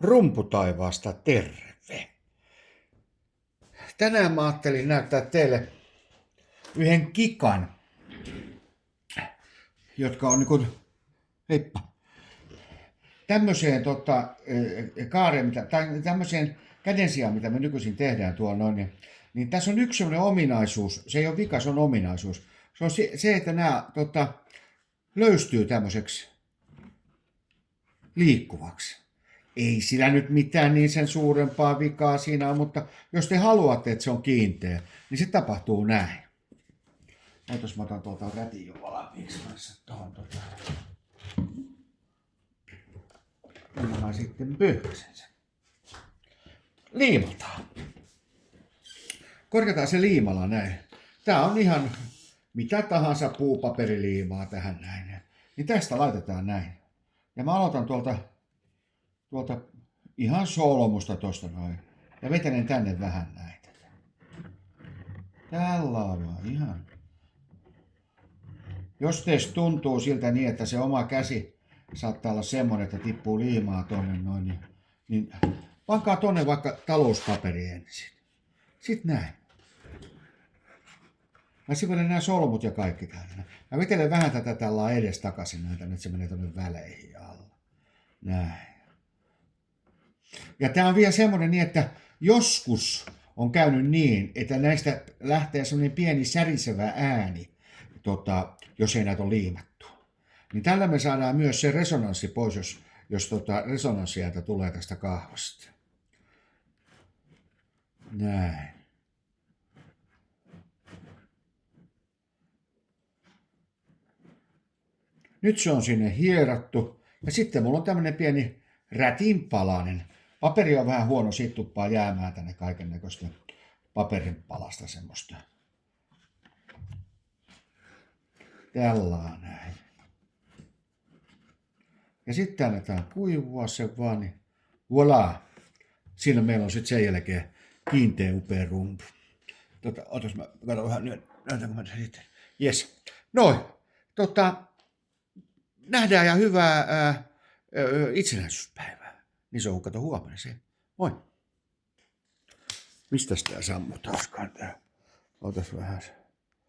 Rumputaivaasta terve. Tänään mä ajattelin näyttää teille yhden kikan, jotka on niin heippa, tämmöiseen kaareen, tai tämmöiseen kädensijaan, mitä me nykyisin tehdään tuolla noin, niin tässä on yksi sellainen ominaisuus, se ei ole vika, se on ominaisuus. Se on se, että nämä löystyy tämmöiseksi liikkuvaksi. Ei sillä nyt mitään niin sen suurempaa vikaa siinä on, mutta jos te haluatte, että se on kiinteä, niin se tapahtuu näin. Mä otan tuolta rätin jo valmiiksi tuohon mä sitten pyyhkäsen sen. Liimataan. Korjataan se liimalla näin. Tää on ihan mitä tahansa puupaperiliimaa tähän näin. Niin tästä laitetaan näin. Ja mä aloitan tuolta ihan solmusta tosta noin. Ja vetelen tänne vähän näitä. Tällä vaan ihan. Jos teistä tuntuu siltä niin, että se oma käsi saattaa olla semmoinen, että tippuu liimaa tonne noin, niin pankaa tonne vaikka talouspaperi ensin. Sitten näin. Mä sivelen nämä solmut ja kaikki täältä. Mä vetelen vähän tätä tällä edestakaisin näitä, nyt se menee tonne väleihin alla. Näin. Ja tää on vielä semmonen niin, että joskus on käynyt niin, että näistä lähtee semmonen pieni särisevä ääni, jos ei näitä ole liimattu. Niin tällä me saadaan myös se resonanssi pois, jos resonanssiääntä tulee tästä kahvasta. Näin. Nyt se on sinne hierattu. Ja sitten mulla on tämmönen pieni rätinpalanen. Paperi on vähän huono, siitä tuppaa jäämään tänne kaiken näköistä paperinpalasta semmoista. Tällä näin. Ja sitten annetaan kuivua se vaan, niin voilà. Siinä meillä on sitten sen jälkeen kiinteä upea rumpu. Otas mä katson vähän, näytänkö mä sitten. Jes. Noin. Nähdään ja hyvää itsenäisyyspäivää. Niin se on, kato huomenna se. Moi. Mistäs tää sammutaaskaan tää? Otas vähän se.